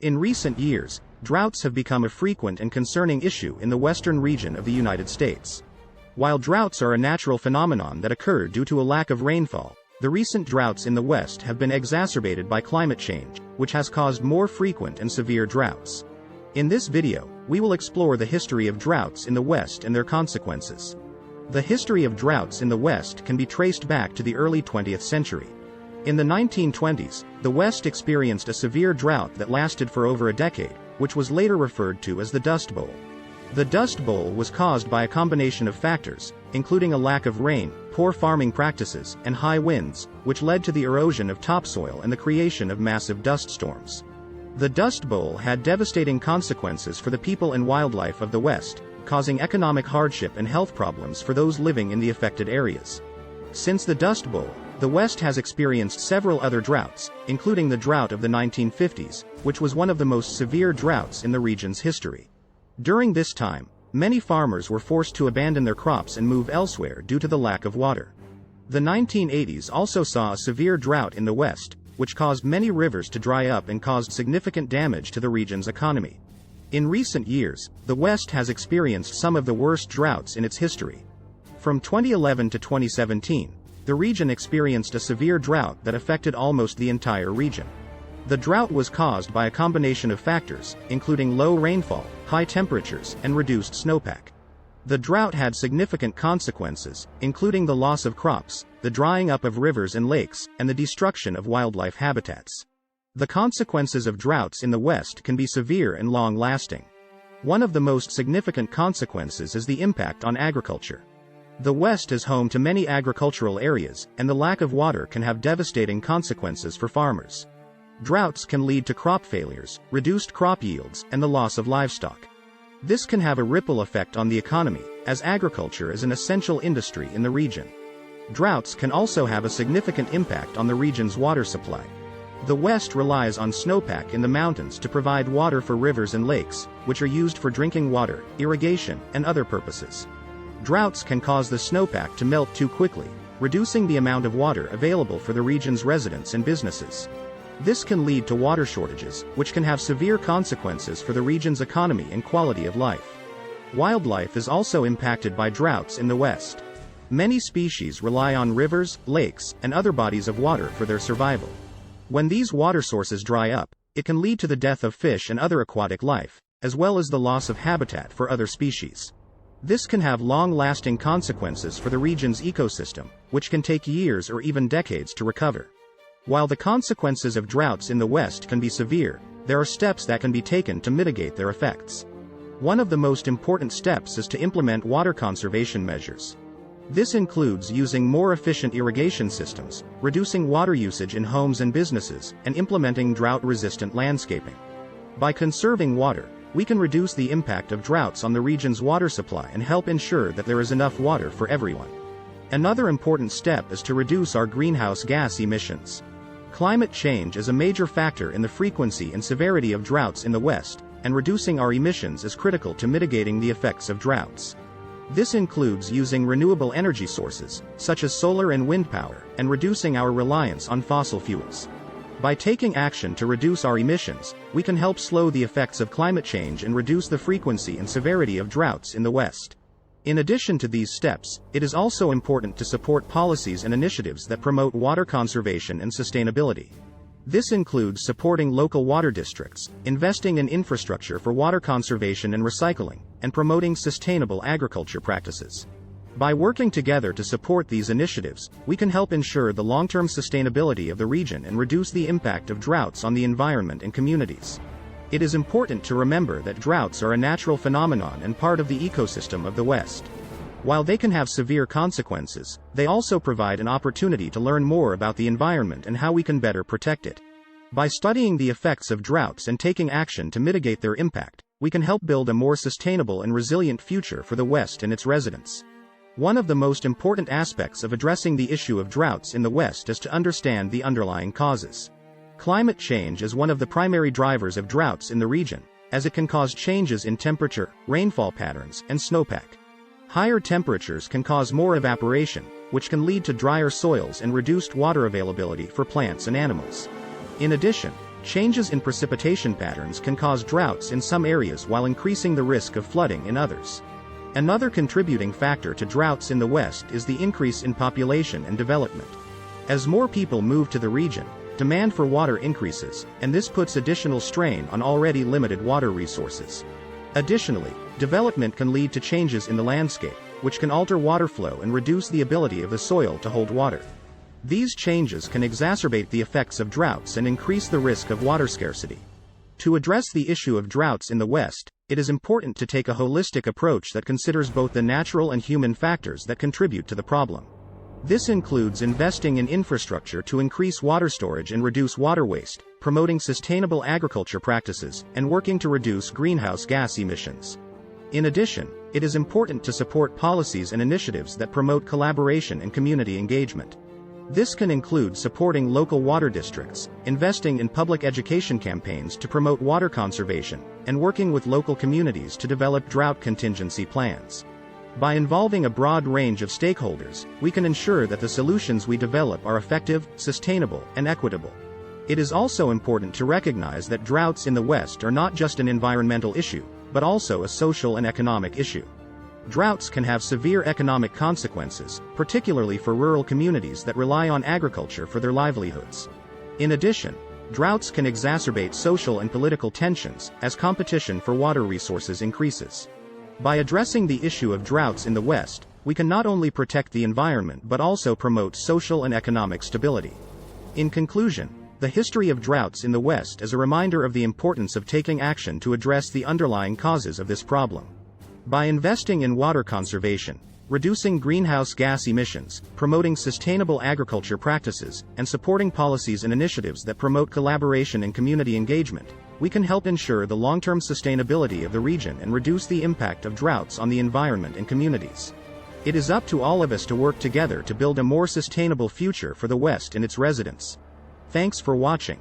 In recent years, droughts have become a frequent and concerning issue in the western region of the United States. While droughts are a natural phenomenon that occur due to a lack of rainfall, the recent droughts in the West have been exacerbated by climate change, which has caused more frequent and severe droughts. In this video, we will explore the history of droughts in the West and their consequences. The history of droughts in the West can be traced back to the early 20th century. In the 1920s, the West experienced a severe drought that lasted for over a decade, which was later referred to as the Dust Bowl. The Dust Bowl was caused by a combination of factors, including a lack of rain, poor farming practices, and high winds, which led to the erosion of topsoil and the creation of massive dust storms. The Dust Bowl had devastating consequences for the people and wildlife of the West, causing economic hardship and health problems for those living in the affected areas. Since the Dust Bowl, the West has experienced several other droughts, including the drought of the 1950s, which was one of the most severe droughts in the region's history. During this time, many farmers were forced to abandon their crops and move elsewhere due to the lack of water. The 1980s also saw a severe drought in the West, which caused many rivers to dry up and caused significant damage to the region's economy. In recent years, the West has experienced some of the worst droughts in its history. From 2011 to 2017, the region experienced a severe drought that affected almost the entire region. The drought was caused by a combination of factors, including low rainfall, high temperatures, and reduced snowpack. The drought had significant consequences, including the loss of crops, the drying up of rivers and lakes, and the destruction of wildlife habitats. The consequences of droughts in the West can be severe and long-lasting. One of the most significant consequences is the impact on agriculture. The West is home to many agricultural areas, and the lack of water can have devastating consequences for farmers. Droughts can lead to crop failures, reduced crop yields, and the loss of livestock. This can have a ripple effect on the economy, as agriculture is an essential industry in the region. Droughts can also have a significant impact on the region's water supply. The West relies on snowpack in the mountains to provide water for rivers and lakes, which are used for drinking water, irrigation, and other purposes. Droughts can cause the snowpack to melt too quickly, reducing the amount of water available for the region's residents and businesses. This can lead to water shortages, which can have severe consequences for the region's economy and quality of life. Wildlife is also impacted by droughts in the West. Many species rely on rivers, lakes, and other bodies of water for their survival. When these water sources dry up, it can lead to the death of fish and other aquatic life, as well as the loss of habitat for other species. This can have long-lasting consequences for the region's ecosystem, which can take years or even decades to recover. While the consequences of droughts in the West can be severe, there are steps that can be taken to mitigate their effects. One of the most important steps is to implement water conservation measures. This includes using more efficient irrigation systems, reducing water usage in homes and businesses, and implementing drought-resistant landscaping. By conserving water, we can reduce the impact of droughts on the region's water supply and help ensure that there is enough water for everyone. Another important step is to reduce our greenhouse gas emissions. Climate change is a major factor in the frequency and severity of droughts in the West, and reducing our emissions is critical to mitigating the effects of droughts. This includes using renewable energy sources, such as solar and wind power, and reducing our reliance on fossil fuels. By taking action to reduce our emissions, we can help slow the effects of climate change and reduce the frequency and severity of droughts in the West. In addition to these steps, it is also important to support policies and initiatives that promote water conservation and sustainability. This includes supporting local water districts, investing in infrastructure for water conservation and recycling, and promoting sustainable agriculture practices. By working together to support these initiatives, we can help ensure the long-term sustainability of the region and reduce the impact of droughts on the environment and communities. It is important to remember that droughts are a natural phenomenon and part of the ecosystem of the West. While they can have severe consequences, they also provide an opportunity to learn more about the environment and how we can better protect it. By studying the effects of droughts and taking action to mitigate their impact, we can help build a more sustainable and resilient future for the West and its residents. One of the most important aspects of addressing the issue of droughts in the West is to understand the underlying causes. Climate change is one of the primary drivers of droughts in the region, as it can cause changes in temperature, rainfall patterns, and snowpack. Higher temperatures can cause more evaporation, which can lead to drier soils and reduced water availability for plants and animals. In addition, Changes in precipitation patterns can cause droughts in some areas while increasing the risk of flooding in others. Another contributing factor to droughts in the West is the increase in population and development. As more people move to the region, demand for water increases, and this puts additional strain on already limited water resources. Additionally, development can lead to changes in the landscape, which can alter water flow and reduce the ability of the soil to hold water. These changes can exacerbate the effects of droughts and increase the risk of water scarcity. To address the issue of droughts in the West, it is important to take a holistic approach that considers both the natural and human factors that contribute to the problem. This includes investing in infrastructure to increase water storage and reduce water waste, promoting sustainable agriculture practices, and working to reduce greenhouse gas emissions. In addition, it is important to support policies and initiatives that promote collaboration and community engagement. This can include supporting local water districts, investing in public education campaigns to promote water conservation, and working with local communities to develop drought contingency plans. By involving a broad range of stakeholders, we can ensure that the solutions we develop are effective, sustainable, and equitable. It is also important to recognize that droughts in the West are not just an environmental issue, but also a social and economic issue. Droughts can have severe economic consequences, particularly for rural communities that rely on agriculture for their livelihoods. In addition, droughts can exacerbate social and political tensions as competition for water resources increases. By addressing the issue of droughts in the West, we can not only protect the environment but also promote social and economic stability. In conclusion, the history of droughts in the West is a reminder of the importance of taking action to address the underlying causes of this problem. By investing in water conservation, reducing greenhouse gas emissions, promoting sustainable agriculture practices, and supporting policies and initiatives that promote collaboration and community engagement, we can help ensure the long-term sustainability of the region and reduce the impact of droughts on the environment and communities. It is up to all of us to work together to build a more sustainable future for the West and its residents. Thanks for watching.